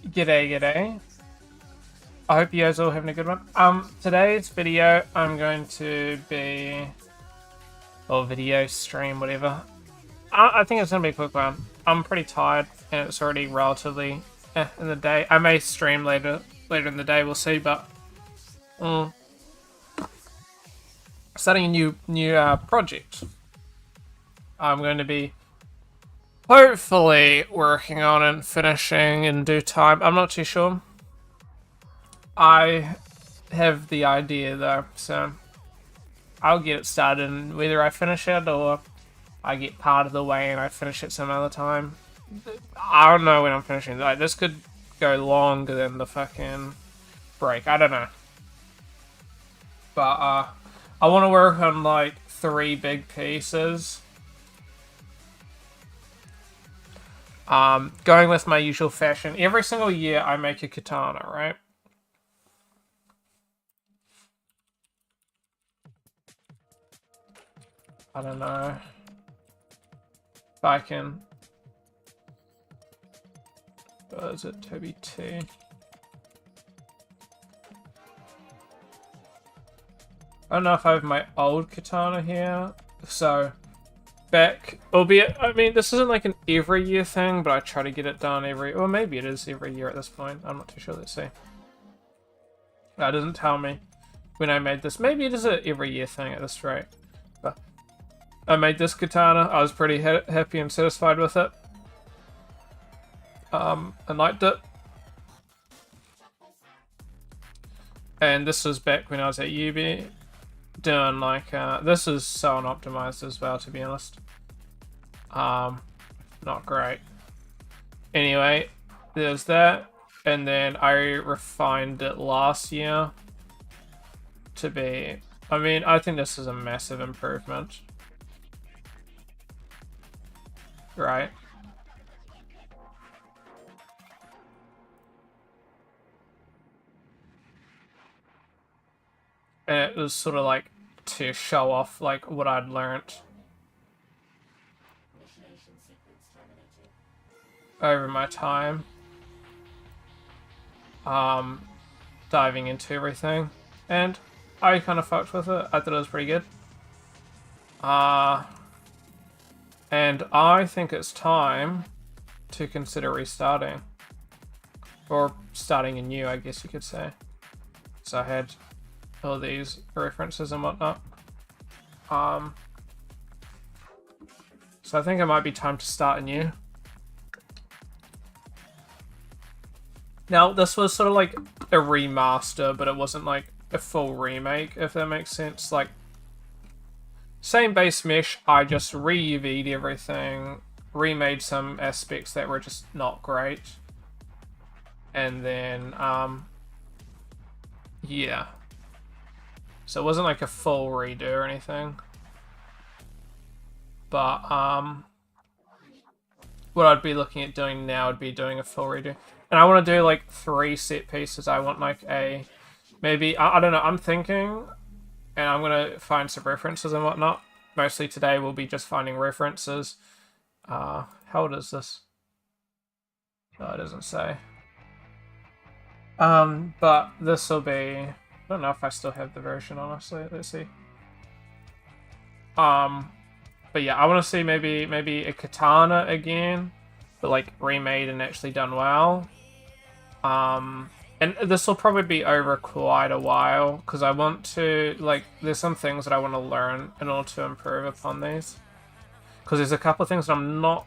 G'day. I hope you guys all having a good one. Today's video I'm going to be, or video stream, whatever. I think it's gonna be a quick one. I'm pretty tired and it's already relatively in the day. I may stream later in the day. We'll see. But starting a new project. I'm going to be hopefully working on and finishing in due time. I'm not too sure. I have the idea though, so I'll get it started, and whether I finish it or I get part of the way and I finish it some other time. I don't know when I'm finishing. Like, this could go longer than the fucking break. I don't know. But I want to work on like 3 big pieces. Going with my usual fashion. Every single year I make a katana, right? I don't know if I can. Is it Toby T? I don't know if I have my old katana here. So, back, albeit, I mean, this isn't like an every year thing, but I try to get it done or maybe it is every year at this point. I'm not too sure. Let's see. That doesn't tell me when I made this. Maybe it is an every year thing at this rate. But I made this katana. I was pretty happy and satisfied with it. I liked it. And this was back when I was at UB doing like, this is so unoptimized as well, to be honest. Not great. Anyway, there's that. And then I refined it last year to be, I mean, I think this is a massive improvement. Right? And it was sort of like to show off like what I'd learnt over my time. Diving into everything. And I kind of fucked with it. I thought it was pretty good. And I think it's time to consider restarting. Or starting anew, I guess you could say. So I had all these references and whatnot. So I think it might be time to start anew. Now, this was sort of like a remaster, but it wasn't like a full remake, if that makes sense. Like, same base mesh, I just re-UV'd everything, remade some aspects that were just not great. And then, yeah. So it wasn't like a full redo or anything. But, what I'd be looking at doing now would be doing a full redo. And I want to do like 3 set pieces. I want like a, maybe, I don't know, I'm thinking, and I'm going to find some references and whatnot. Mostly today we'll be just finding references. How old is this? Oh, it doesn't say. But this will be, I don't know if I still have the version, honestly. Let's see. But yeah, I want to see maybe a katana again, but like remade and actually done well. And this will probably be over quite a while, because I want to, like, there's some things that I want to learn in order to improve upon these. Because there's a couple of things that I'm not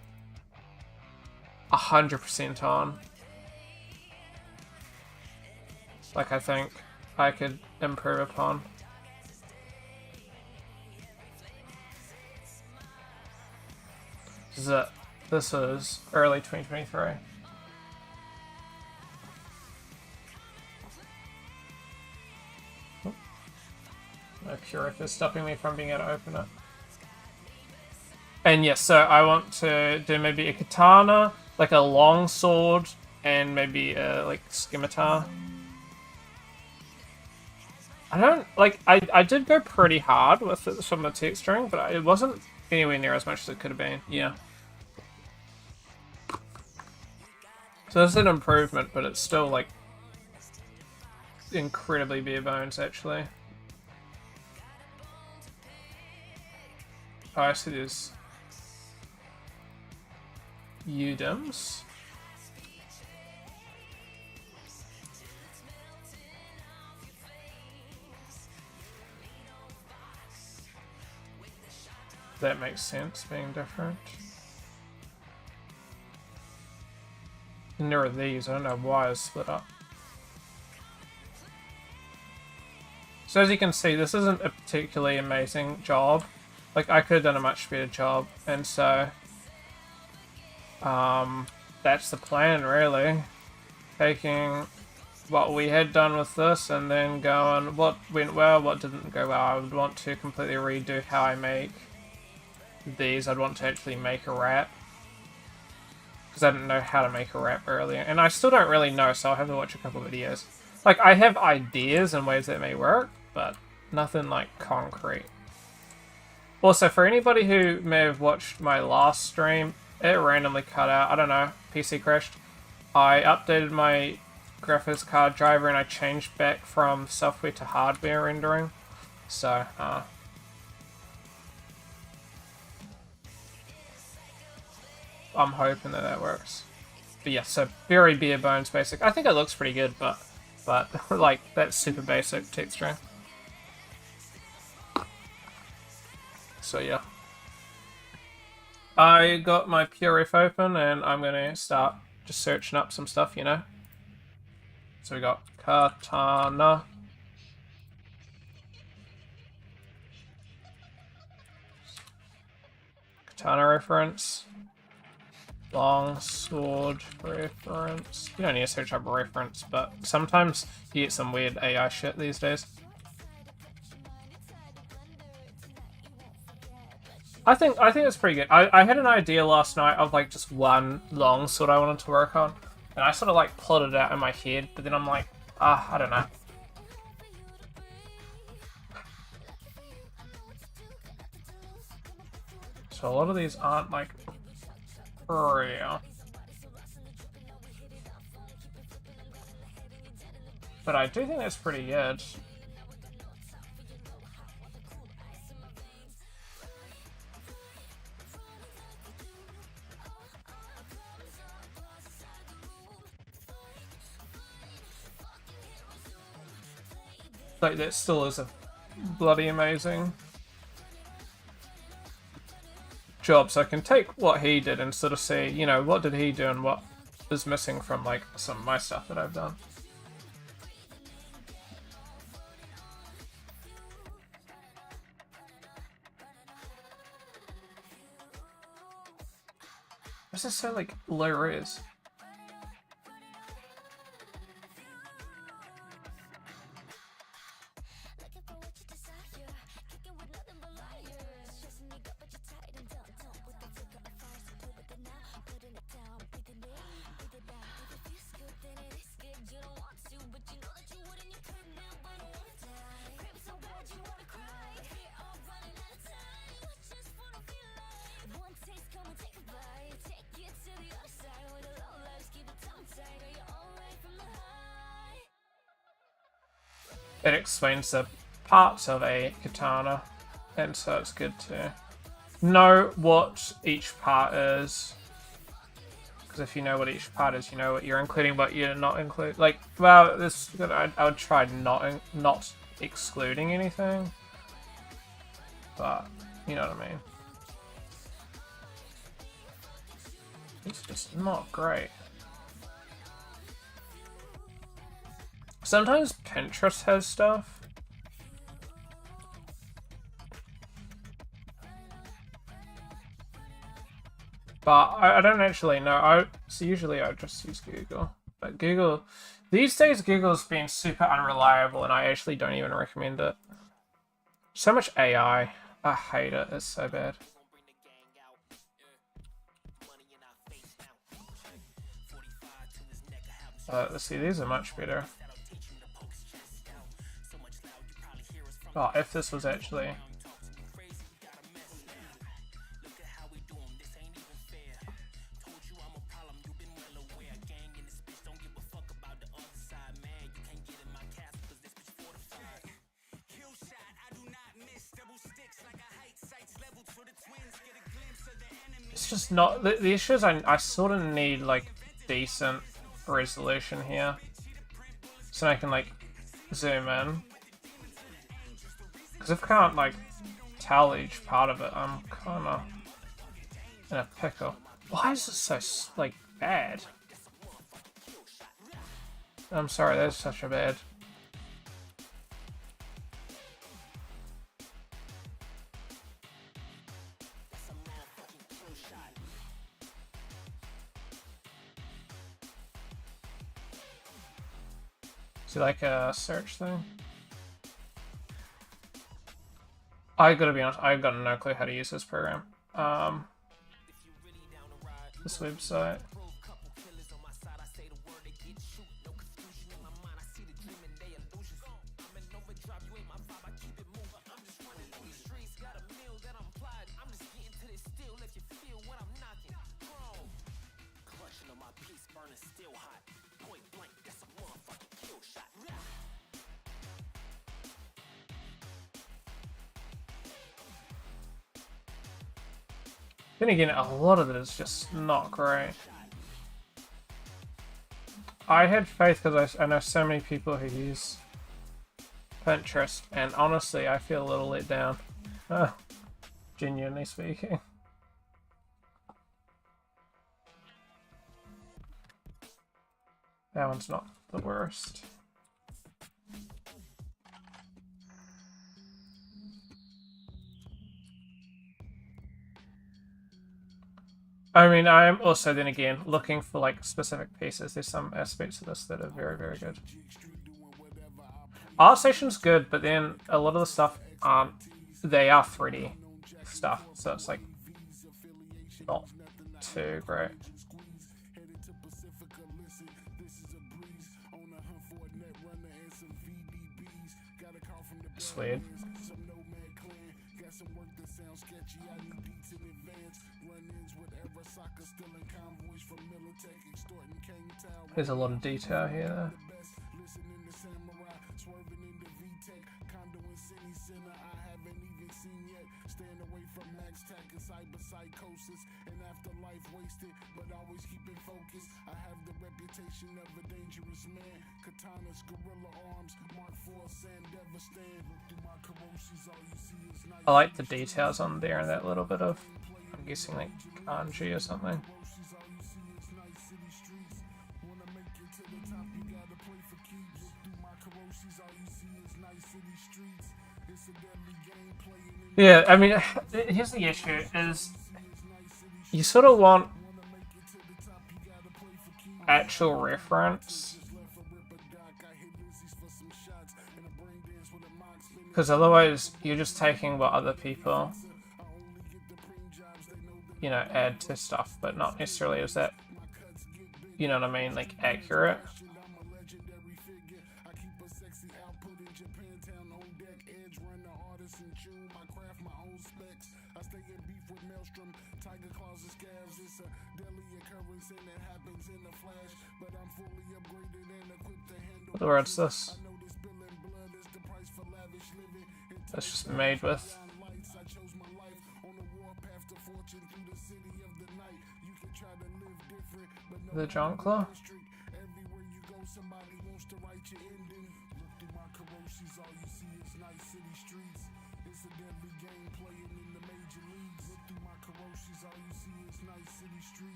100% on. Like, I think I could improve upon. This is early 2023. No Purif is stopping me from being able to open it. And yes, so I want to do maybe a katana, like a long sword, and maybe a like scimitar. I don't like. I did go pretty hard with some of the texturing, but it wasn't anywhere near as much as it could have been. Yeah. So there's an improvement, but it's still like incredibly bare bones actually. Oh, I see there's UDIMs. That makes sense, being different. And there are these, I don't know why it's split up. So as you can see, this isn't a particularly amazing job. Like, I could have done a much better job, and so that's the plan, really. Taking what we had done with this and then going, what went well, what didn't go well. I would want to completely redo how I make these. I'd want to actually make a wrap, because I didn't know how to make a wrap earlier, and I still don't really know, so I'll have to watch a couple of videos. Like, I have ideas and ways that may work, but nothing like concrete. Also, for anybody who may have watched my last stream, it randomly cut out. I don't know, PC crashed. I updated my graphics card driver and I changed back from software to hardware rendering. So, I'm hoping that that works. But yeah, so very bare bones basic. I think it looks pretty good, but like, that's super basic texturing. So yeah. I got my PRF open and I'm gonna start just searching up some stuff, you know? So we got katana. Katana reference. Long sword reference. You don't need to search up a reference, but sometimes you get some weird AI shit these days. I think it's pretty good. I had an idea last night of like just one long sword I wanted to work on, and I sort of like plotted it out in my head, but then I'm like, I don't know. So a lot of these aren't like real. But I do think that's pretty good. Like, that still is a bloody amazing job, so I can take what he did and sort of see, you know, what did he do and what is missing from, like, some of my stuff that I've done. This is so, like, low res. It explains the parts of a katana, and so it's good to know what each part is. Because if you know what each part is, you know what you're including, but you're not include. Like, well, this I would try not excluding anything, but you know what I mean. It's just not great. Sometimes Pinterest has stuff. But I don't actually know. So usually I just use Google. But Google, these days Google's been super unreliable and I actually don't even recommend it. So much AI. I hate it. It's so bad. Let's see, these are much better. Oh, if this was actually... just not... The issue is I sort of need, like, decent resolution here. So I can, like, zoom in. Because if I can't, like, tell each part of it, I'm kind of in a pickle. Why is this so, like, bad? I'm sorry, that's such a bad... Is it like a search thing? I gotta be honest, I've got no clue how to use this program. This website. Then again, a lot of it is just not great. I had faith because I know so many people who use Pinterest, and honestly, I feel a little let down. Genuinely speaking. That one's not the worst. I mean, I am also, then again, looking for, like, specific pieces. There's some aspects of this that are very, very good. ArtStation's good, but then a lot of the stuff aren't... They are 3D stuff, so it's, like, not too great. It's weird. There's a lot of detail here. I like the details on there and that little bit of, I'm guessing, like kanji or something. Yeah, I mean, here's the issue, is you sort of want actual reference, because otherwise you're just taking what other people, you know, add to stuff, but not necessarily is that, you know what I mean, like, accurate. What the world's this? That's just made with. The Jonkler?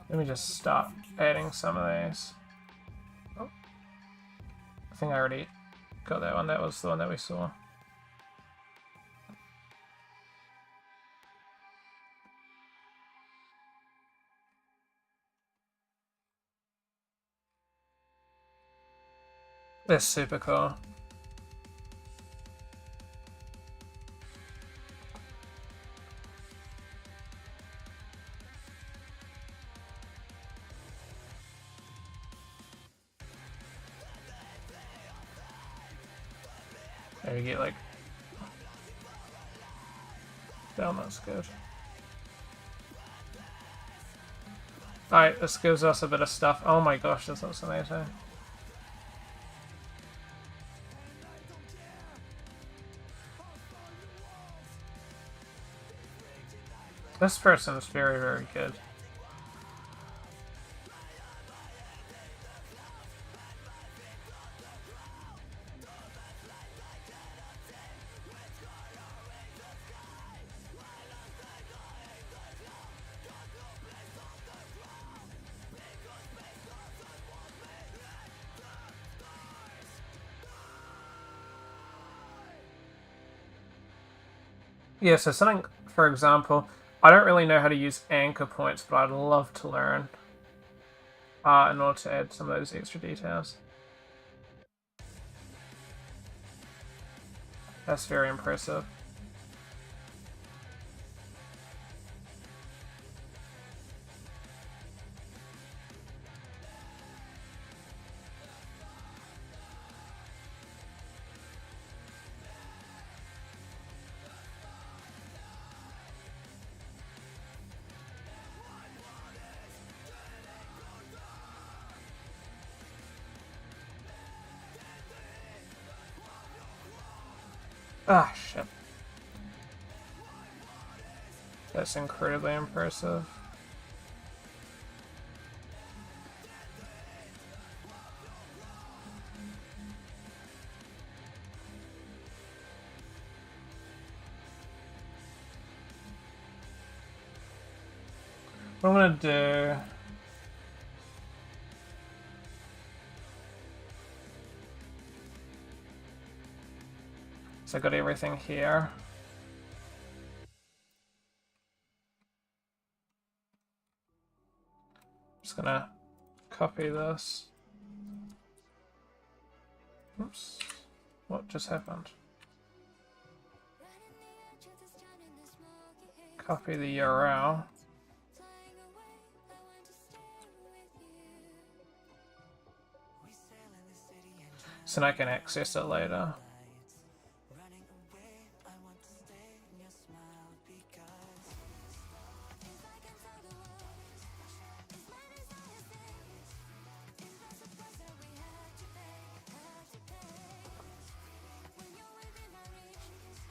Let me just start adding some of these. Oh. I think I already got that one. That was the one that we saw. That's super cool. Maybe get like... Damn, that's good. Alright, this gives us a bit of stuff. Oh my gosh, this looks amazing. This person is very, very good. Yeah, so something, for example, I don't really know how to use anchor points, but I'd love to learn in order to add some of those extra details. That's very impressive. Ah, shit. That's incredibly impressive. What I'm gonna do... So I got everything here. Just gonna copy this. Oops. What just happened? Copy the URL. So I can access it later.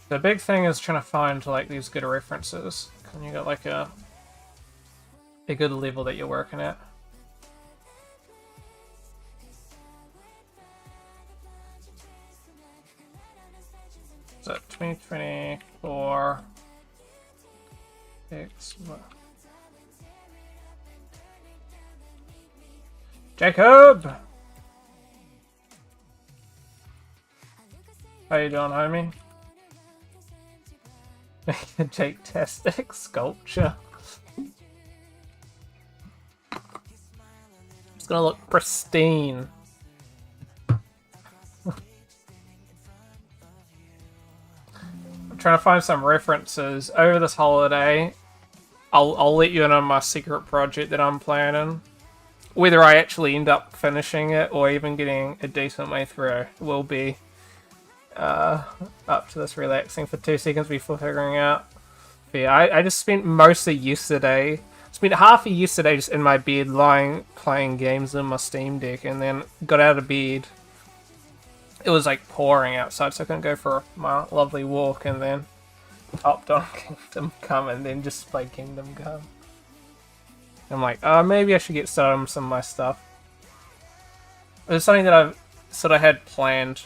The big thing is trying to find like these good references. Can you got like a good level that you're working at? So 2024 X Jacob! How you doing, homie? Jake-tastic sculpture. It's gonna look pristine. I'm trying to find some references over this holiday. I'll let you in on my secret project that I'm planning. Whether I actually end up finishing it or even getting a decent way through will be up to this relaxing for 2 seconds before figuring out. But yeah, I just spent most of yesterday, spent half of yesterday just in my bed lying playing games on my Steam Deck, and then got out of bed. It was like pouring outside, so I couldn't go for my lovely walk, and then hopped on Kingdom Come and then just played Kingdom Come. I'm like, maybe I should get started on some of my stuff. It was something that I've sort of had planned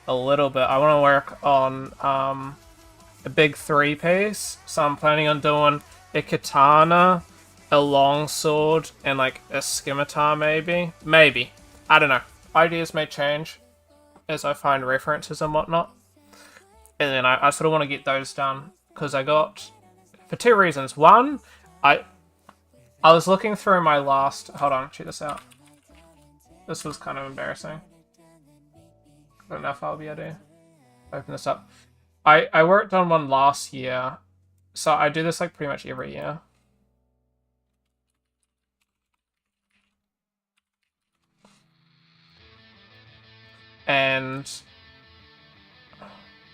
a little bit. I want to work on a big 3-piece, so I'm planning on doing a katana, a longsword, and like a scimitar maybe. Maybe. I don't know. Ideas may change as I find references and whatnot. And then I sort of want to get those done, because I got, for 2 reasons. One, I was looking through my last... Hold on, check this out. This was kind of embarrassing. I don't know if I'll be able to open this up. I worked on one last year, so I do this like pretty much every year. And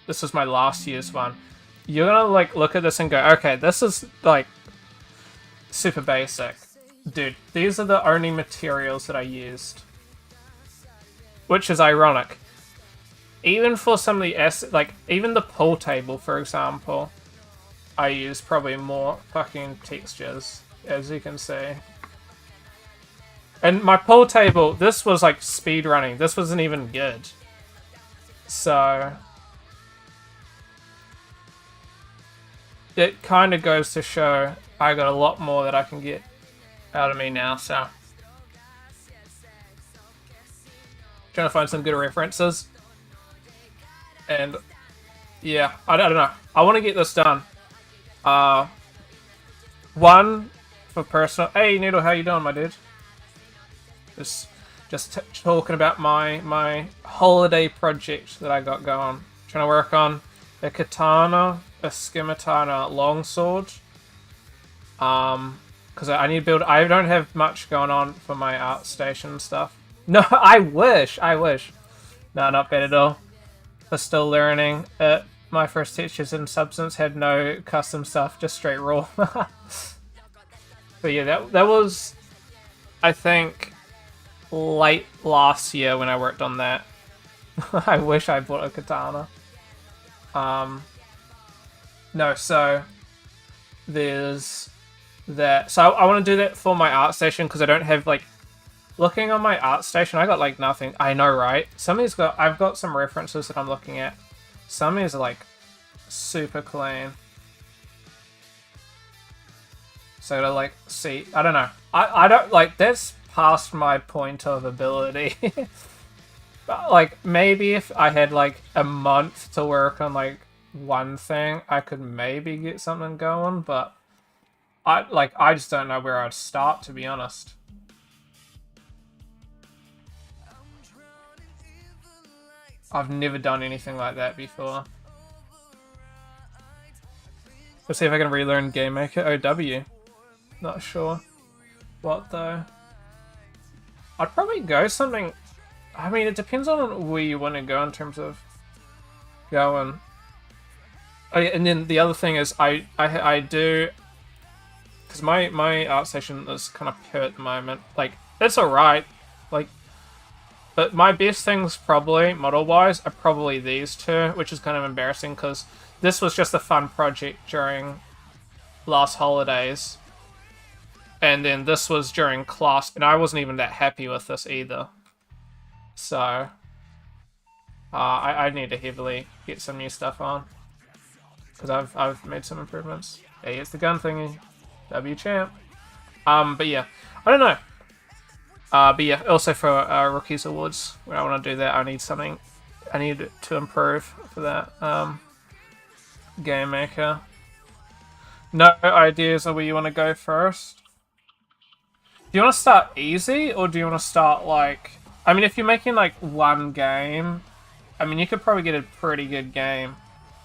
this was my last year's one. You're gonna like look at this and go, okay, this is like super basic. Dude, these are the only materials that I used. Which is ironic. Even for some of the like, even the pool table, for example, I used probably more fucking textures, as you can see. And my pool table, this was like speed running. This wasn't even good. So it kind of goes to show I got a lot more that I can get out of me now, so. Trying to find some good references. And yeah, I don't know. I want to get this done. One for personal. Hey Needle, how you doing, my dude? Just talking about my holiday project that I got going. Trying to work on a katana, a scimitar, longsword. Because I need to build. I don't have much going on for my art station stuff. No, I wish. No, not bad at all. For still learning. My first teachers in Substance had no custom stuff, just straight raw. But yeah, that was, I think, late last year when I worked on that. I wish I bought a katana. No, so there's that. So I want to do that for my art station because I don't have like. Looking on my art station, I got like nothing. I know, right? I've got some references that I'm looking at. Some of these are like super clean. So to like see, I don't know. I don't like that's past my point of ability. But like maybe if I had like a month to work on like one thing, I could maybe get something going. But I just don't know where I'd start, to be honest. I've never done anything like that before. Let's see if I can relearn Game Maker OW. Not sure what though. I'd probably go something. I mean, it depends on where you want to go in terms of going. Oh, yeah, and then the other thing is I do, because my art station is kind of pure at the moment. Like it's alright. Like. But my best things probably, model-wise, are probably these two, which is kind of embarrassing because this was just a fun project during last holidays. And then this was during class, and I wasn't even that happy with this either. So, I need to heavily get some new stuff on. Because I've made some improvements. Hey, it's the gun thingy. W champ. But yeah, I don't know. But yeah, also for Rookies Awards, when I want to do that, I need something. I need to improve for that. Game Maker. No ideas on where you want to go first? Do you want to start easy, or do you want to start like... I mean, if you're making like one game, I mean, you could probably get a pretty good game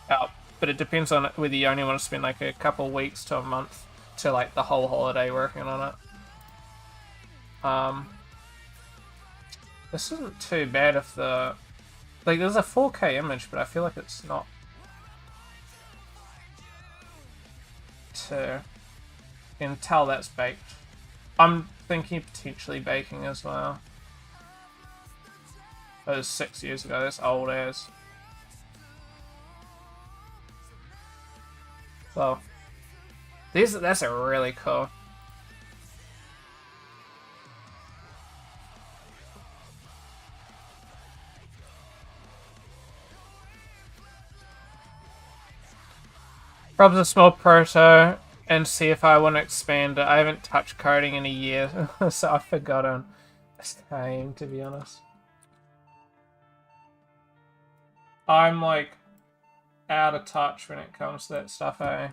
out. But it depends on whether you only want to spend like a couple weeks to a month to like the whole holiday working on it. This isn't too bad if the... Like, there's a 4K image, but I feel like it's not... You can tell that's baked. I'm thinking potentially baking as well. That was 6 years ago, that's old as. Well, that's a really cool. Probably a small proto and see if I want to expand it. I haven't touched coding in a year, so I've forgotten this game, to be honest. I'm like out of touch when it comes to that stuff, eh?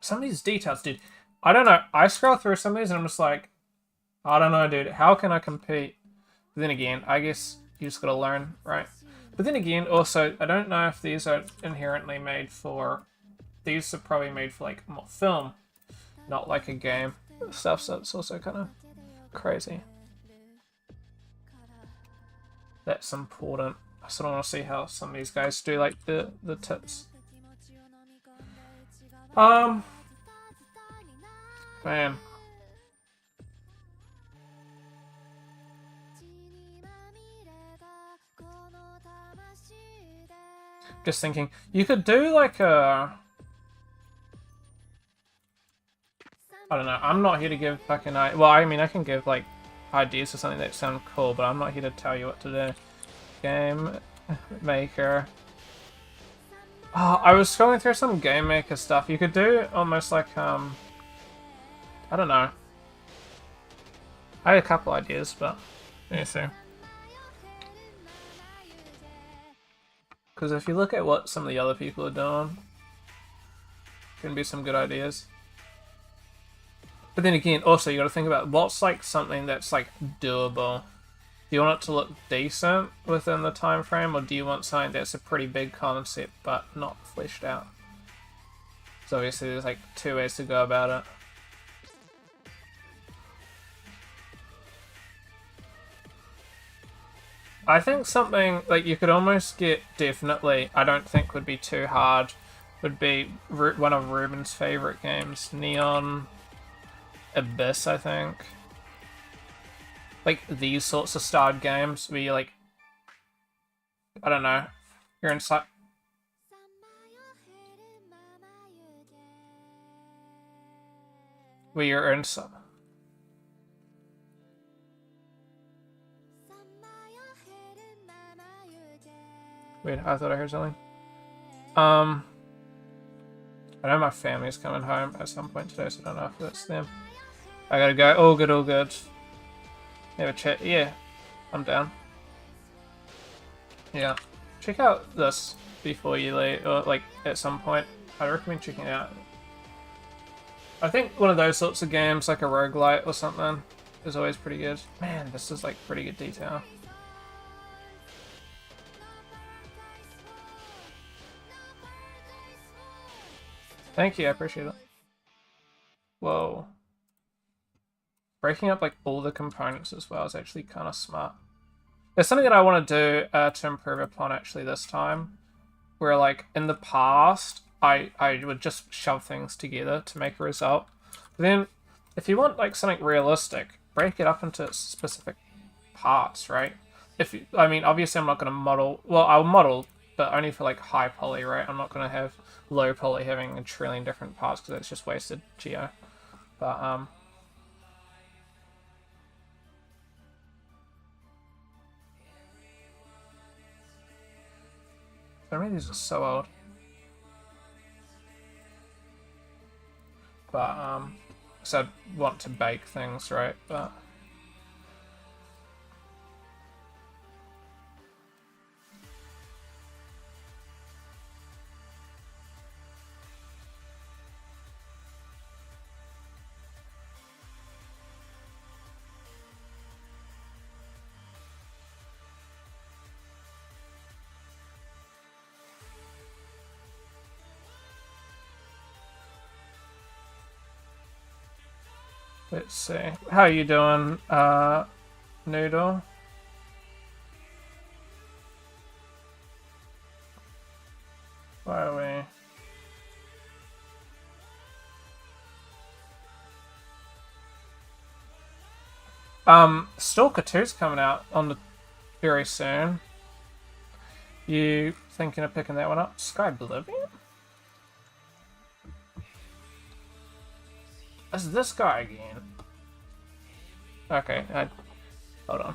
Some of these details, dude. I don't know. I scroll through some of these and I'm just like, I don't know, dude. How can I compete? But then again, I guess you just gotta learn, right? But then again, also, I don't know if these are inherently made for... These are probably made for, like, more film, not like a game stuff, so it's also kind of crazy. That's important. I sort of want to see how some of these guys do, like, the tits. Man. Just thinking, you could do like a... I don't know, I'm not here to give fucking... Well, I mean, I can give like ideas or something that sound cool, but I'm not here to tell you what to do. Game Maker. Oh, I was scrolling through some Game Maker stuff. You could do almost like, I don't know. I had a couple ideas, but let me see. Because if you look at what some of the other people are doing, can be some good ideas. But then again, also you got to think about what's like something that's like doable. Do you want it to look decent within the time frame, or do you want something that's a pretty big concept but not fleshed out? So obviously there's like two ways to go about it. I think something like you could almost get definitely, I don't think would be too hard, would be one of Ruben's favorite games, Neon Abyss, I think. Like these sorts of starred games where you like, I don't know, you're inside. Where you're inside. Wait, I thought I heard something. I know my family's coming home at some point today, so I don't know if that's them. I gotta go. All good, all good. Have a chat. Yeah, I'm down. Yeah. Check out this before you leave, or like at some point. I recommend checking it out. I think one of those sorts of games, like a roguelite or something, is always pretty good. Man, this is like pretty good detail. Thank you, I appreciate it. Whoa. Breaking up like all the components as well is actually kind of smart. There's something that I want to do to improve upon actually this time, where like in the past I would just shove things together to make a result. But then if you want like something realistic, break it up into specific parts, right? If you, I mean, obviously I'm not going to model, well, I'll model, but only for like high poly, right? I'm not going to have low poly having a trillion different parts because it's just wasted geo. But I mean, these are so old. But so I'd want to bake things, right? But let's see. How are you doing, Noodle? Why are we? Stalker 2's coming out on the very soon. You thinking of picking that one up? Sky Oblivion? Is this guy again? Okay, hold on.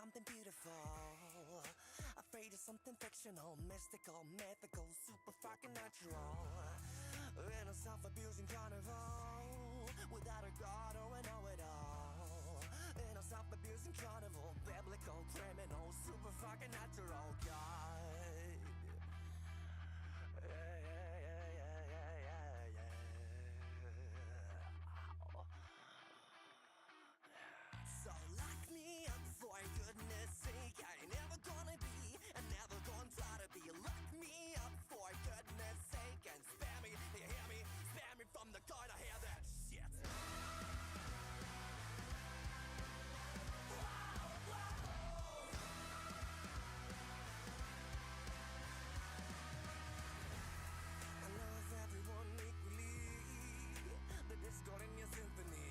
something beautiful. Afraid of something fictional, mystical, mythical, super fucking natural. In a self-abusing carnival, without a god or a know-it-all. In a self-abusing carnival, biblical, criminal, super fucking natural. God. So lock me up for goodness sake. I ain't never gonna be and never gonna try to be. Lock me up for goodness sake and spare me, you hear me? Spare me from the corner, hear that shit. I love everyone equally, the discord in your symphony.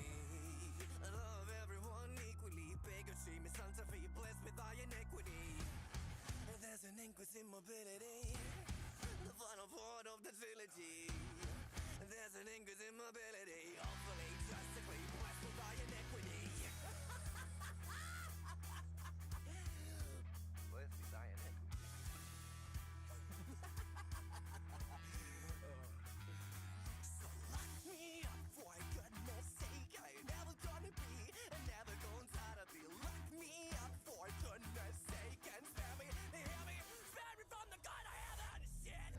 I love everyone equally, bigotry, misanthropy, bliss with thy iniquity. There's an inquisitive mobility, the final part of the trilogy. There's an inquisitive mobility, hopefully, drastically, blessed with thy iniquity. Blessed with thy iniquity. So lock me up for goodness sake. I ain't never gonna be and never gonna try to be. Lock me up for goodness sake and spare me, hear me? Spare me from the God I have and shit.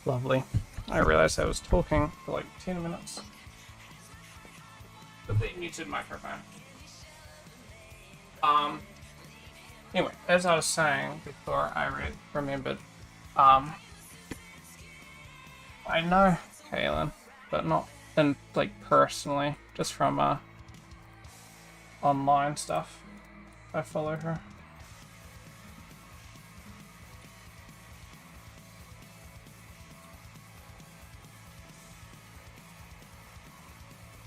Lovely. I realized I was talking for like 10 minutes. But they muted microphone. Anyway, as I was saying before I remembered, I know Kaylin, but not in like personally, just from online stuff. I follow her.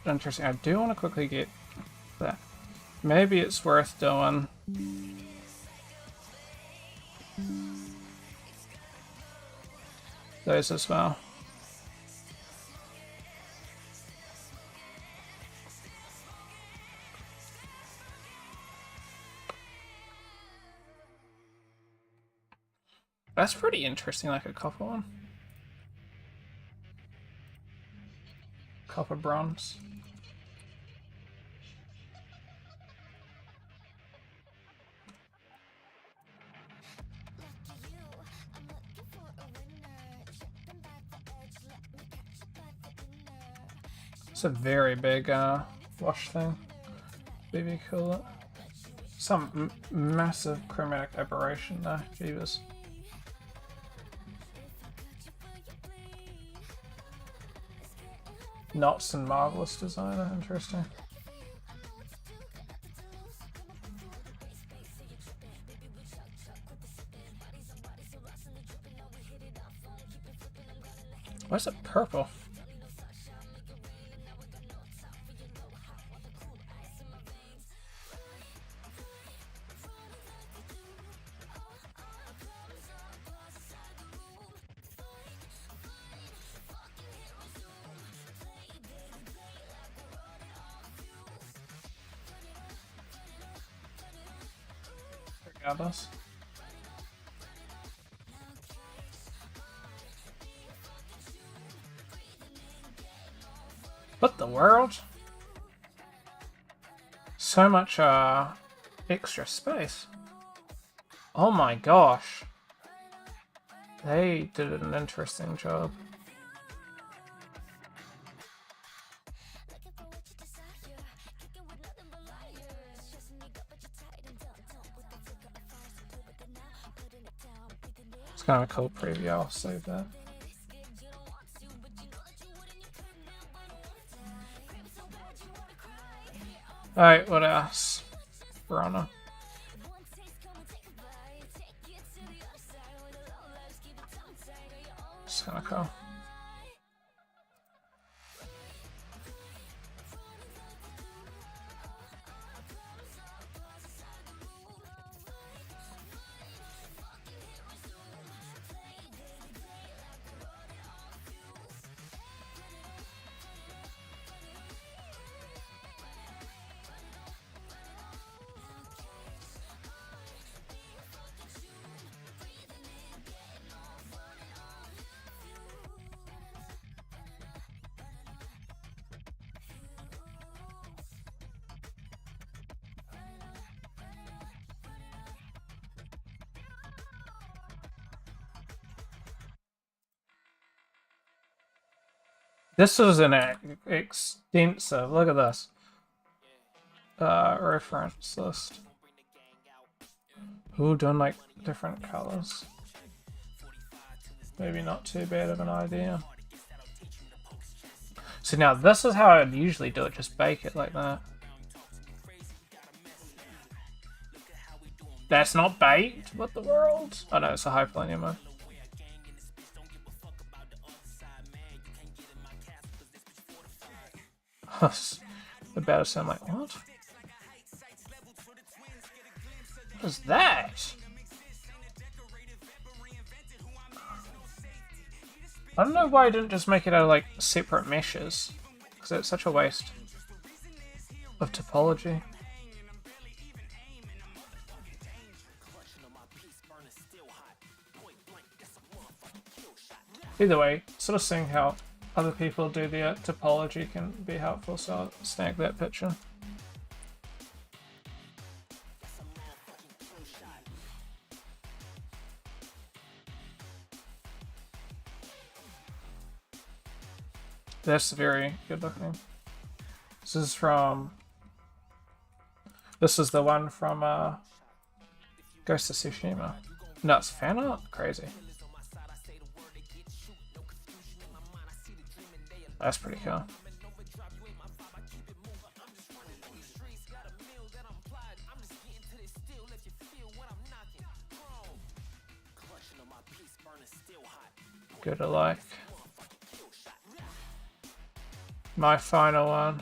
Interesting. I do want to quickly get that. Maybe it's worth doing. Those as well. That's pretty interesting, like a copper one. Copper bronze. It's a very big wash thing. Maybe cool it. Some massive chromatic aberration there, jeebus. Knots and marvelous designer, interesting. Why is it purple? Regardless. What the world? So much extra space. Oh my gosh. They did an interesting job. It's kind of a cool preview, I'll save that. Alright, what else? Verona. It's kinda cool. This is an extensive, look at this, reference list. Ooh, done like different colors. Maybe not too bad of an idea. So now this is how I'd usually do it, just bake it like that. That's not baked? What the world? Oh no, it's a hyperlinear mode. About to sound like, what? What is that? I don't know why I didn't just make it out of like separate meshes, because it's such a waste of topology. Either way, sort of seeing how other people do their topology can be helpful, so I'll snag that picture. That's very good looking. This is the one from Ghost of Tsushima. No, it's fan art? Crazy. That's pretty cool. Good to like. My final one.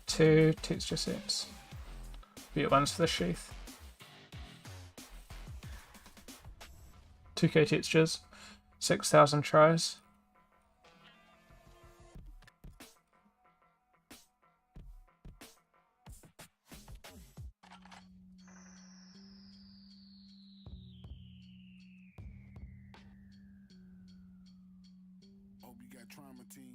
Two texture sets. Be ones for the sheath. 2K textures, 6,000 tries. Hope you got trauma, team.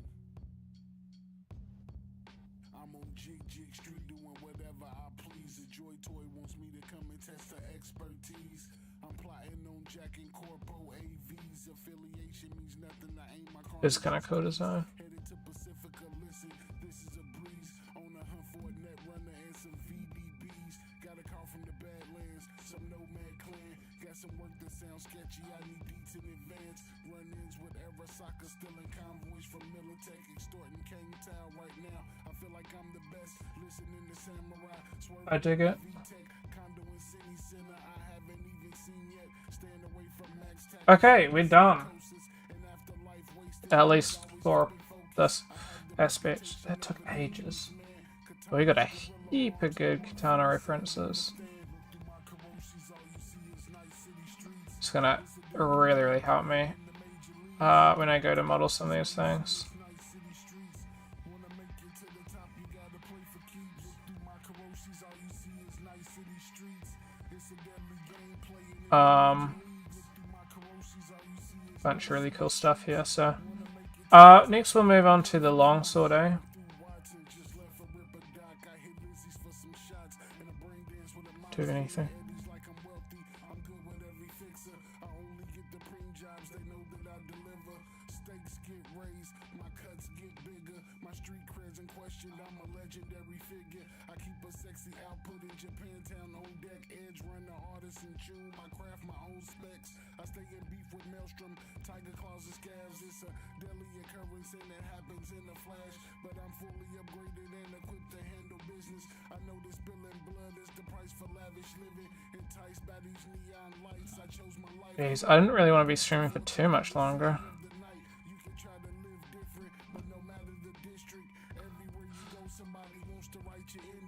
I'm on Jig Street doing whatever I please. A Joy Toy wants me to come and test her expertise. I'm plotting on Jack and Corpo AVs. Affiliation means nothing. I ain't my car. It's kind of cool design. Headed to Pacifica, listen, this is a breeze. On a hunt for a net runner and some VDBs. Got a call from the Badlands, some Nomad clan. Got some work that sounds sketchy, I need beats in advance. Run-ins with Arasaka, stealing convoys from Militech, extorting Kang Tao right now. I feel like like I'm the best. Listening to Samurai, swerve I dig it. VTech, condo in City Center, I haven't even seen yet. Staying away from Max Tech. Okay, we're done. And afterlife wasted. At least for this aspect. That took ages. We got a heap of good katana references. It's gonna really, really help me when I go to model some of these things. Bunch of really cool stuff here. So, next we'll move on to the longsword, eh? Do anything. Jeez, I didn't really want to be streaming for too much longer.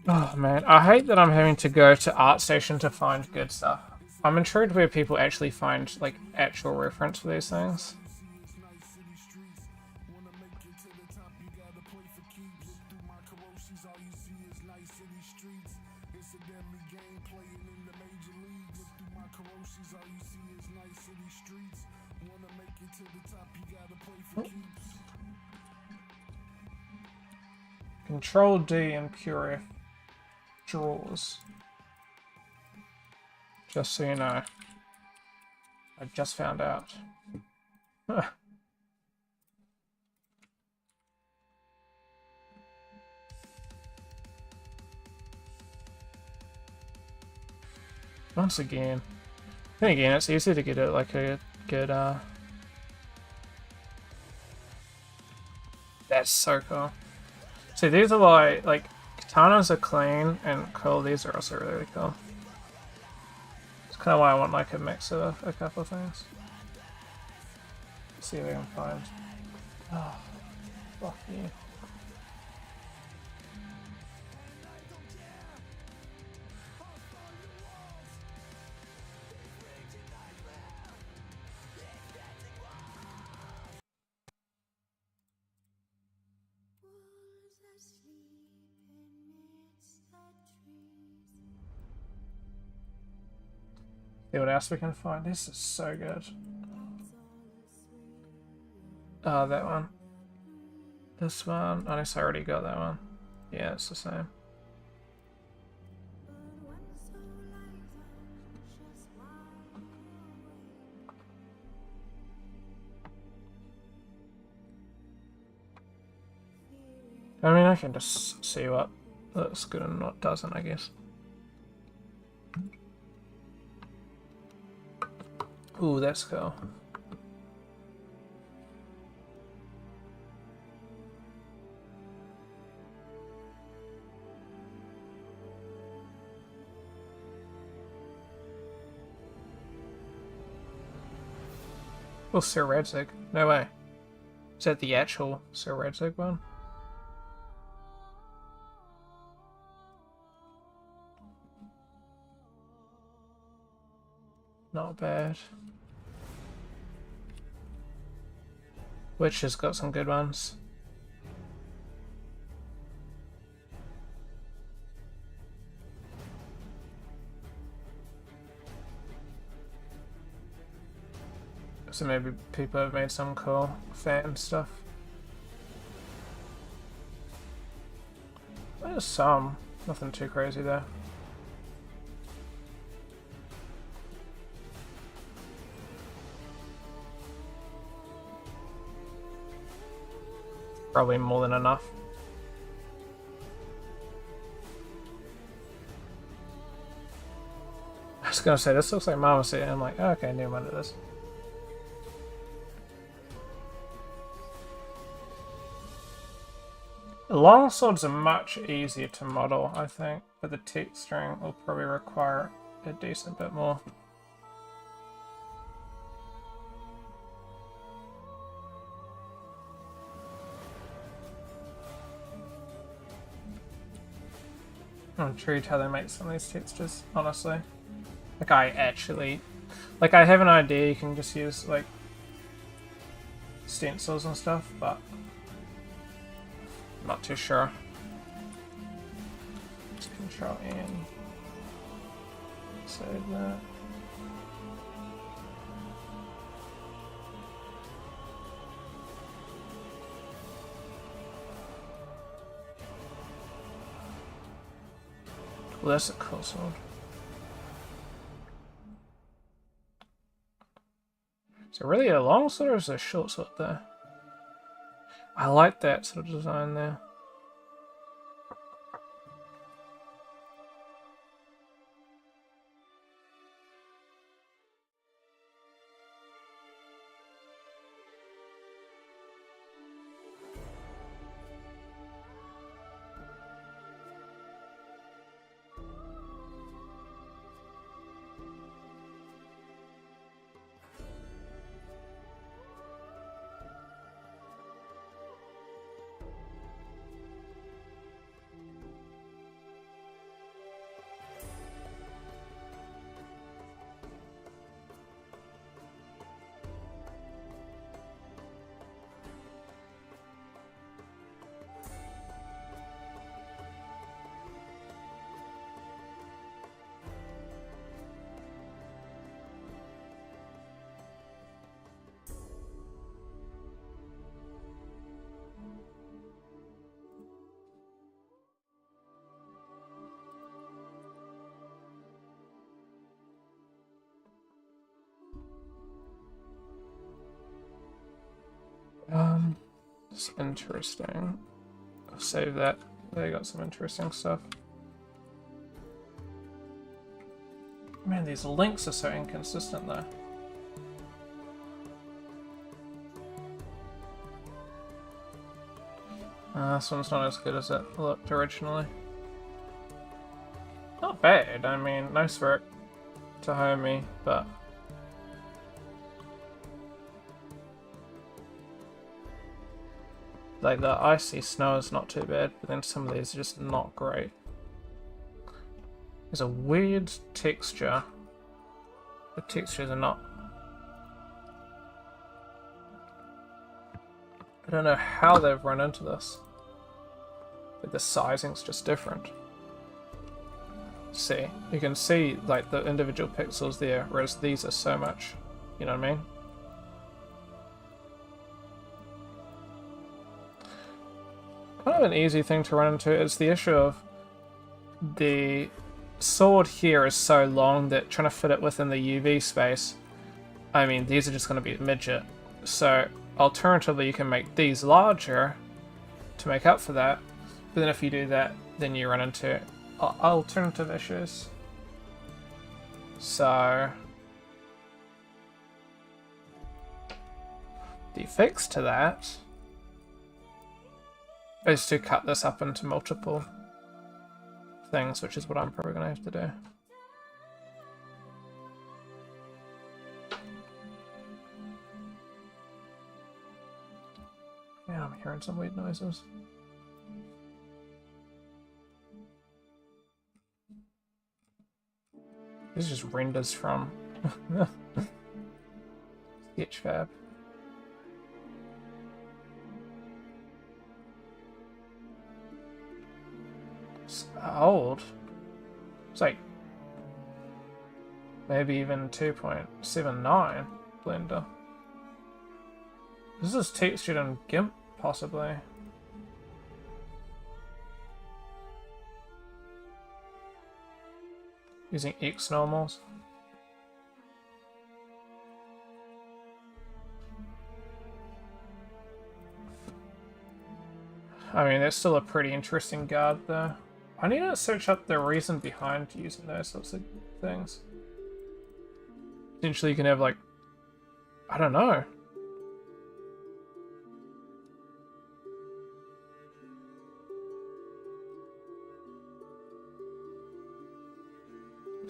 Oh man, I hate that I'm having to go to ArtStation to find good stuff. I'm intrigued where people actually find like actual reference for these things. Control D and Pure F draws. Just so you know. I just found out. Once again. Then again, it's easy to get it like a good That's so cool. See, these are like katanas are clean and cool. These are also really cool. It's kind of why I want like a mix of a couple of things. Let's see if I can find. Oh, fuck you. See what else we can find. This is so good. Oh, that one. This one. Unless I already got that one. Yeah, it's the same. I mean, I can just see what looks good and what doesn't, I guess. Ooh, that's cool. Oh, Sir Radzig. No way. Is that the actual Sir Radzig one? Not bad. Witch has got some good ones. So maybe people have made some cool fan stuff. There's some. Nothing too crazy there. Probably more than enough. I was gonna say, this looks like Marmoset, and I'm like, oh, okay, never mind it is. Longswords are much easier to model, I think, but the texturing will probably require a decent bit more. I'm intrigued how they make some of these textures, honestly. Like, I have an idea you can just use, like, stencils and stuff, but I'm not too sure. Just Control N. Save that. Well, that's a cool sword. Is it really a long sword or is it a short sword there? I like that sort of design there. It's interesting. I'll save that. They got some interesting stuff. Man, these links are so inconsistent though. This one's not as good as it looked originally. Not bad, I mean, nice work to Homie, but like the icy snow is not too bad, but then some of these are just not great. There's a weird texture. The textures are not... I don't know how they've run into this. But the sizing's just different. See, you can see like the individual pixels there, whereas these are so much, you know what I mean? Kind of an easy thing to run into is the issue of the sword here is so long that trying to fit it within the UV space, I mean, these are just going to be a midget. So alternatively, you can make these larger to make up for that, but then if you do that, then you run into alternative issues. So the fix to that is to cut this up into multiple things, which is what I'm probably going to have to do. Yeah, I'm hearing some weird noises. This just renders from Sketchfab. It's old. It's like maybe even 2.79 Blender. This is textured in GIMP, possibly. Using X normals. I mean, that's still a pretty interesting guard, though. I need to search up the reason behind using those sorts of things. Essentially, you can have, like, I don't know.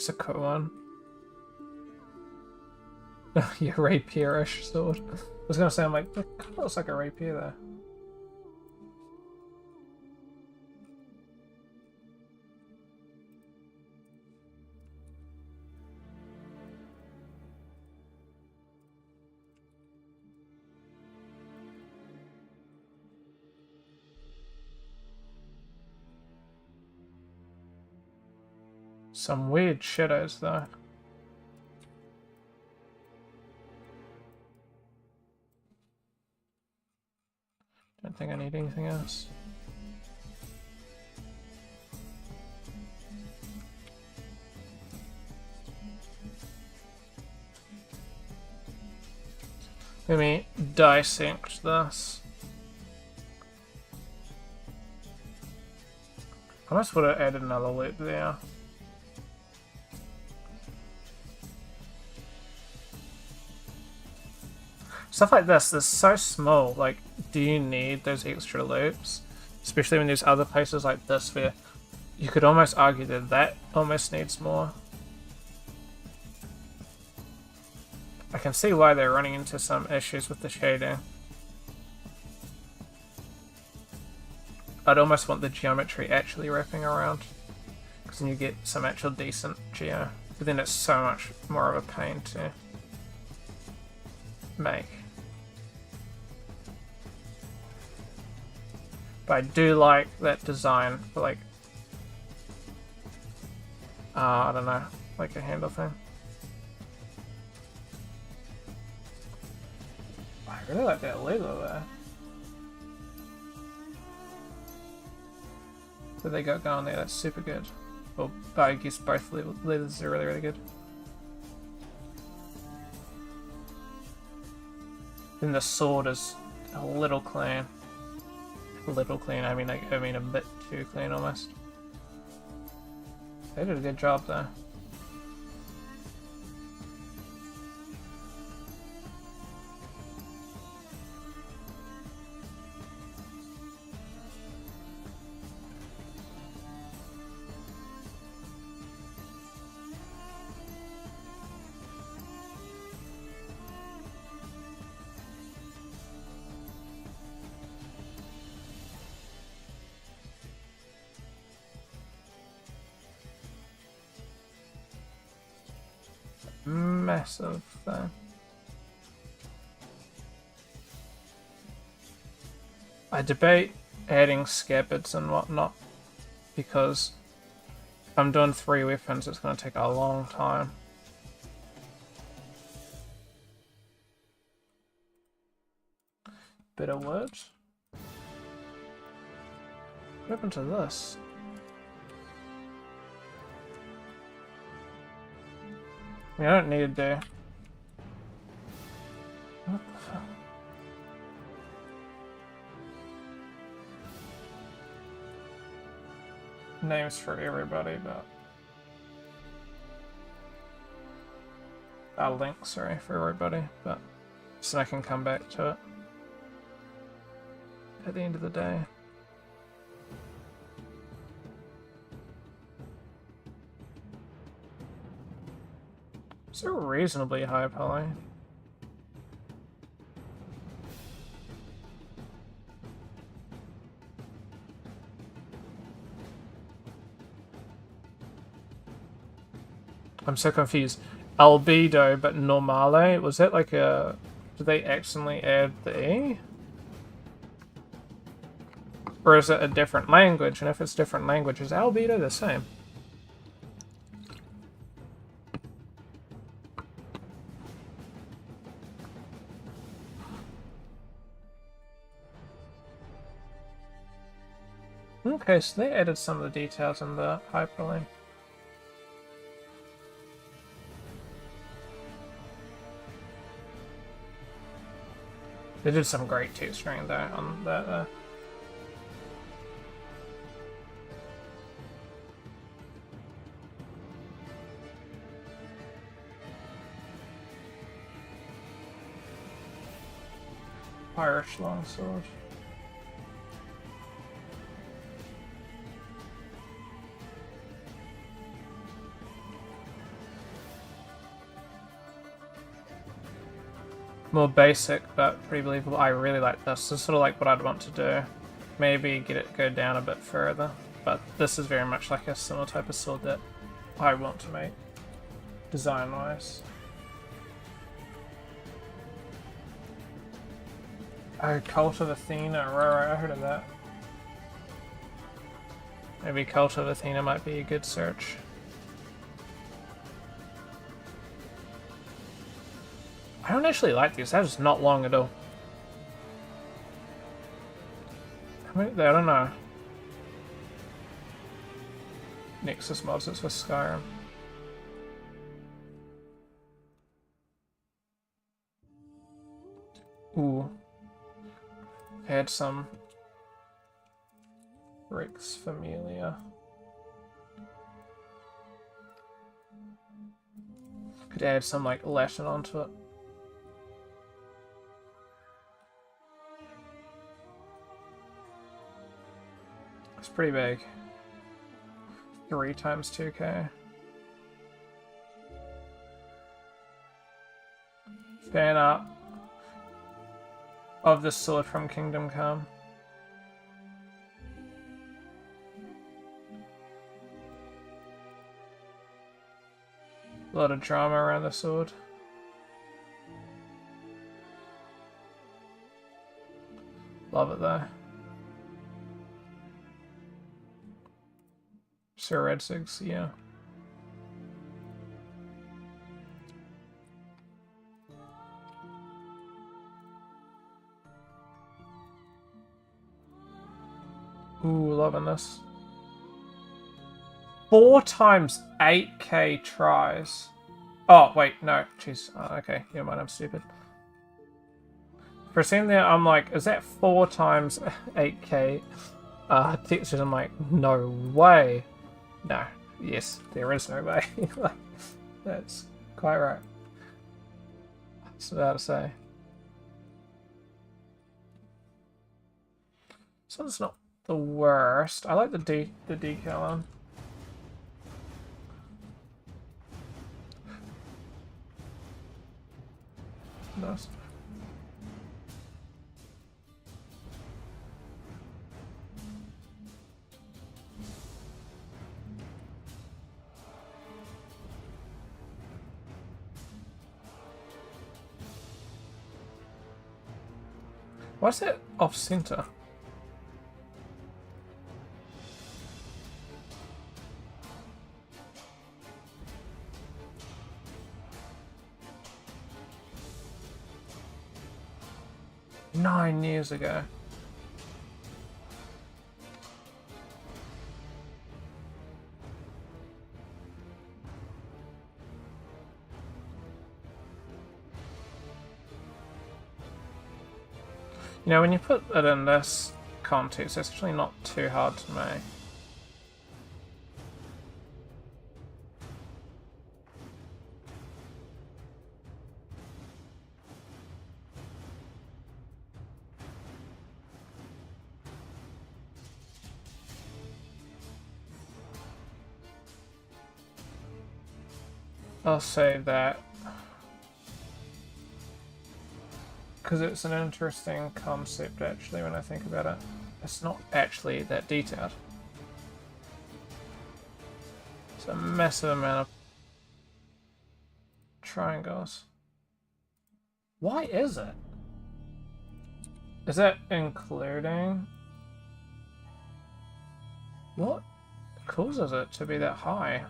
It's a cool one. Your rapier-ish sword. I was gonna say, I'm like, it kind of looks like a rapier there. Some weird shadows though. Don't think I need anything else. Let me dissect this. I almost would have added another loop there. Stuff like this, they're so small, like, do you need those extra loops? Especially when there's other places like this where you could almost argue that that almost needs more. I can see why they're running into some issues with the shading. I'd almost want the geometry actually wrapping around, because then you get some actual decent geo, but then it's so much more of a pain to make. But I do like that design for, like, I don't know, like a handle thing. I really like that Lego there. So they got going there, that's super good. Well, I guess both leathers are really, really good. Then the sword is a little clean. Little clean, I mean a bit too clean almost. They did a good job though. Massive thing. I debate adding scabbards and whatnot, because if I'm doing 3 weapons, it's going to take a long time. Bit of wood. What happened to this? I don't need to. What the fuck? Names for everybody, but link, sorry, for everybody, but so I can come back to it at the end of the day. It's a reasonably high poly. I'm so confused. Albedo, but normale? Was that like a... Did they accidentally add the E? Or is it a different language? And if it's different language, is albedo the same? Okay, so they added some of the details in the hyperlink. They did some great texturing though on that. Irish longsword. more basic, but pretty believable. I really like this. This is sort of like what I'd want to do. Maybe get it go down a bit further. But this is very much like a similar type of sword that I want to make, design-wise. Oh, Cult of Athena. Right, I heard of that. Maybe Cult of Athena might be a good search. I don't actually like these. That is not long at all. I don't know. Nexus mods, it's for Skyrim. Ooh. Add some Rex Familia. Could add some like Latin onto it. It's pretty big. 3 times 2k. Fan art of the sword from Kingdom Come. A lot of drama around the sword. Love it though. Sir Red 6, yeah. Ooh, loving this. 4 times 8k tries. Oh, wait, no. Jeez. Oh, okay, never mind, I'm stupid. For a second there, I'm like, is that 4 times 8k textures? I'm like, no way. No. Yes, there is no way. Like, that's quite right. I was about to say. This one's not the worst. I like the decal on. Nice. Why is that off center? Nine years ago. You know, when you put it in this context, it's actually not too hard to make. I'll save that. Because it's an interesting concept, actually, when I think about it. It's not actually that detailed. It's a massive amount of triangles. Why is it? Is that including... What causes it to be that high?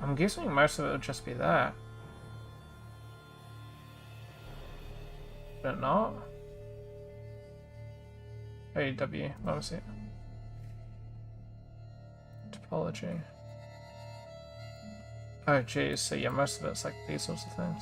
I'm guessing most of it would just be that. But not? AW, what was it? Topology. Oh geez, so yeah, most of it's like these sorts of things.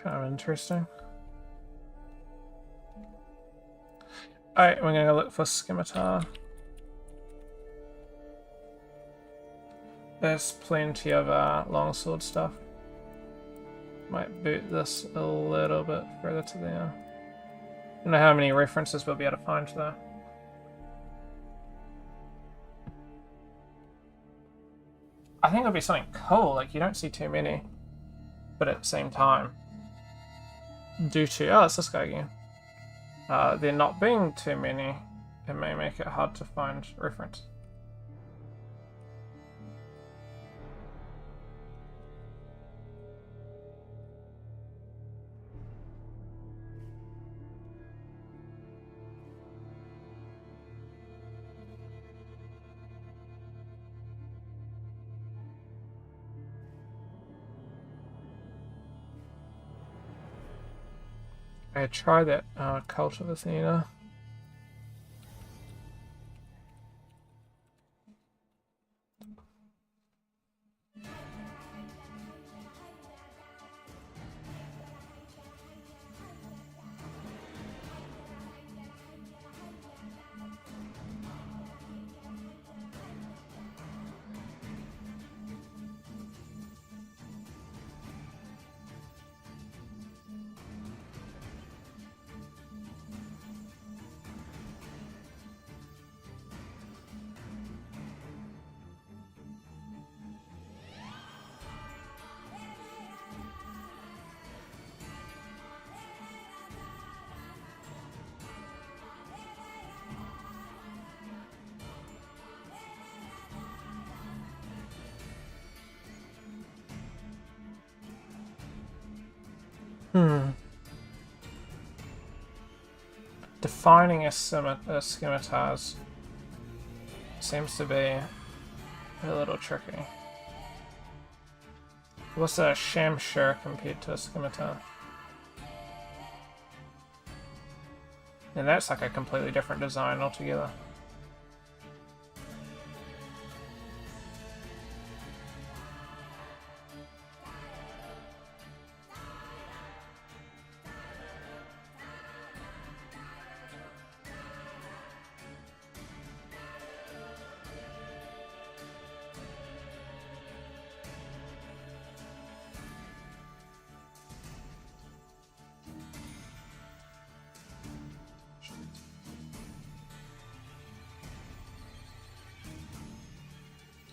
Kind of interesting. Alright, we're gonna look for scimitar. There's plenty of longsword stuff. Might boot this a little bit further to there. I don't know how many references we'll be able to find though. I think it'll be something cool, like you don't see too many. But at the same time, due to, oh, it's this guy again. There not being too many, it may make it hard to find reference. I tried that Cult of Athena. Defining a scimitar's seems to be a little tricky. What's a shamshur compared to a scimitar? And that's like a completely different design altogether.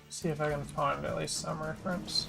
See if I can find at least some reference.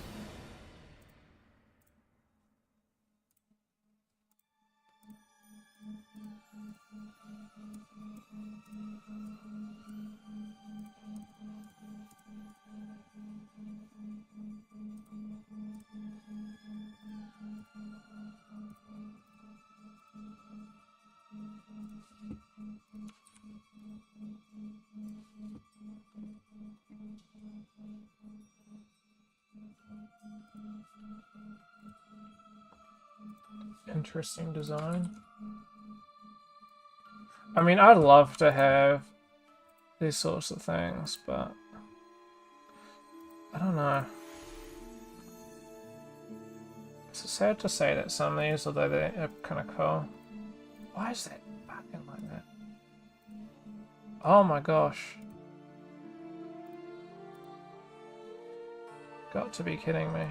Interesting design. I mean, I'd love to have these sorts of things, but I don't know. It's sad to say that some of these, although they're kind of cool. Why is that fucking like that? Oh my gosh. Got to be kidding me.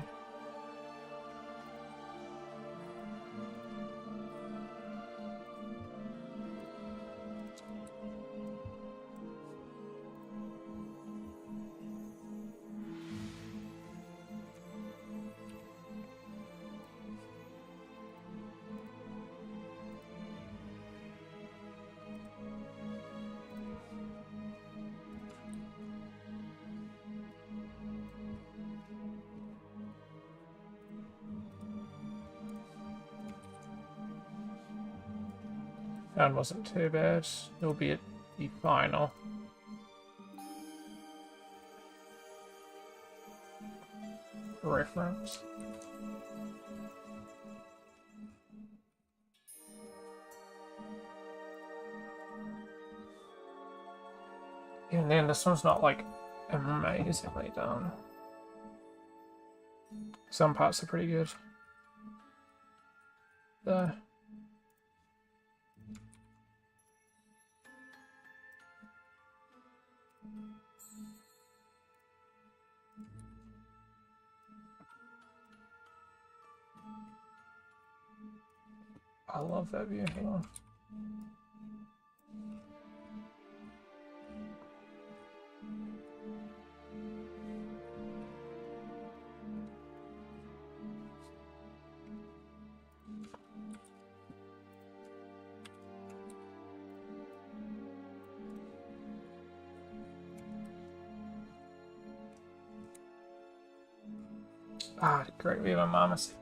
That wasn't too bad. It'll be at the final. Reference. Even then, this one's not like amazingly done. Some parts are pretty good. though. I love that view. Hold on. Ah, great view of Marmoset.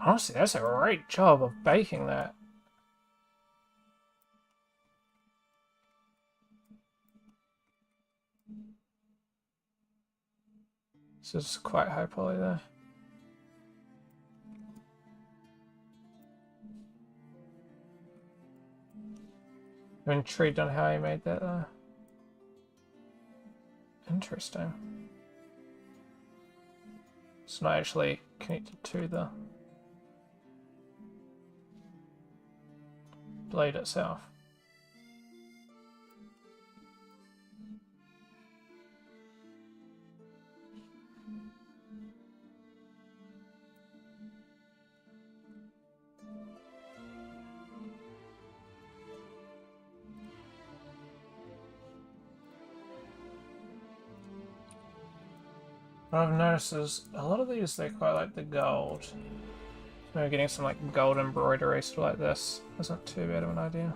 Honestly, that's a great job of baking that. This is quite high poly there. I'm intrigued on how he made that there. Interesting. It's not actually connected to the blade itself. What I've noticed is a lot of these, they quite like the gold. Maybe getting some like gold embroidery sort of like this isn't too bad of an idea.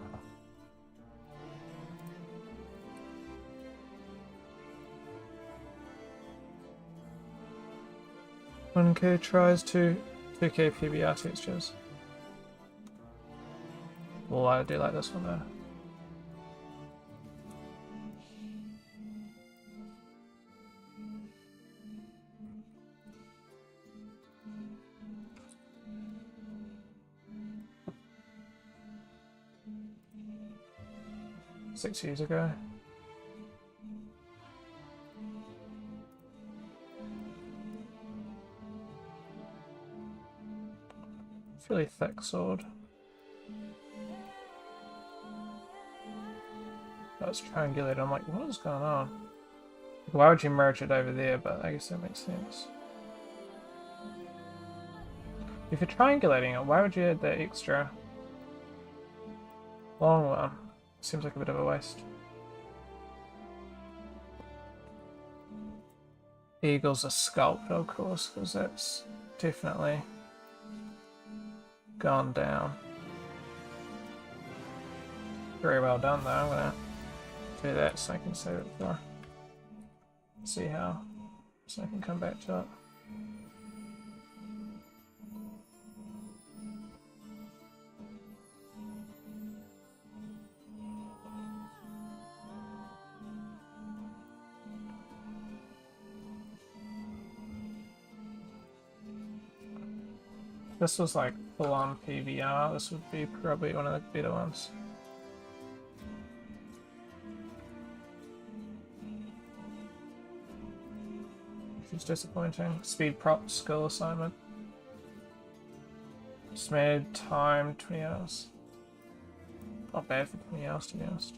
1K tries to 2K PBR textures. Well, I do like this one though. Six years ago. Fairly thick sword. That's triangulated. I'm like, what is going on? Why would you merge it over there? But I guess that makes sense. If you're triangulating it, why would you add that extra long one? Seems like a bit of a waste. Eagle's a sculpt, of course, because that's definitely gone down. Very well done though. I'm gonna do that so I can save it for see how, so I can come back to it. This was like full on PBR, this would be probably one of the better ones. Which is disappointing. Speed prop skill assignment. Just made time 20 hours. Not bad for 20 hours to be honest.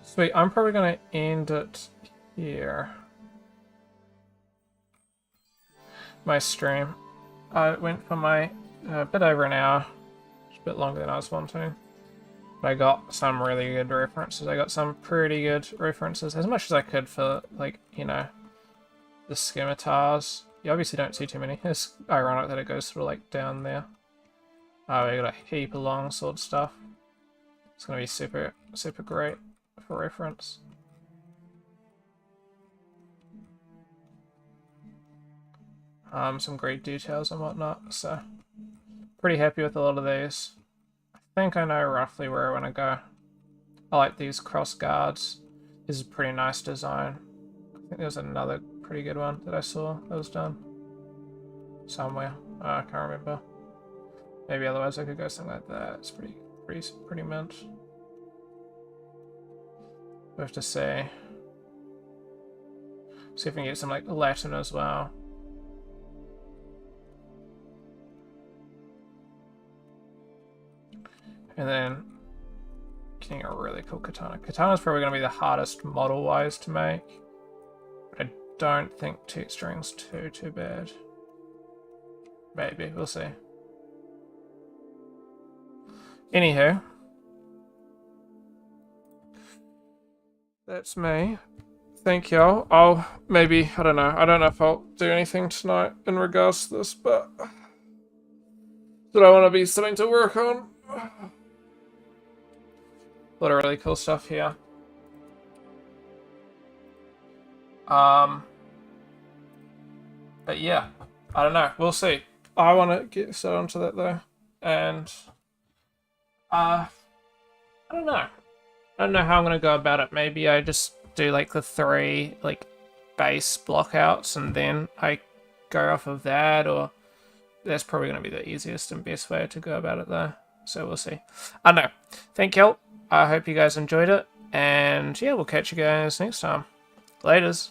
Sweet, I'm probably going to end it here. My stream. I went for my bit over an hour, a bit longer than I was wanting. But I got some really good references. I got some pretty good references, as much as I could for, like, you know, the scimitars. You obviously don't see too many. It's ironic that it goes sort of like down there. Oh, we got a heap of longsword stuff. It's going to be super, super great for reference. some great details and whatnot. So pretty happy with a lot of these. I think I know roughly where I want to go. I like these cross guards. This is a pretty nice design. I think there's another pretty good one that I saw that was done somewhere. I can't remember. Maybe otherwise I could go something like that. It's pretty mint. We have to see. See if we can get some like Latin as well. And then getting a really cool katana. Katana's probably going to be the hardest model-wise to make. But I don't think texturing's too bad. Maybe, we'll see. Anywho. That's me. Thank y'all. I'll maybe, I don't know if I'll do anything tonight in regards to this, but that I want to be something to work on. A lot of really cool stuff here. But yeah, I don't know. We'll see. I want to get set onto that though, and I don't know. I don't know how I'm gonna go about it. Maybe I just do like the 3 like base blockouts, and then I go off of that, or that's probably gonna be the easiest and best way to go about it though. So we'll see. I don't know. Thank y'all. I hope you guys enjoyed it, and yeah, we'll catch you guys next time. Laters.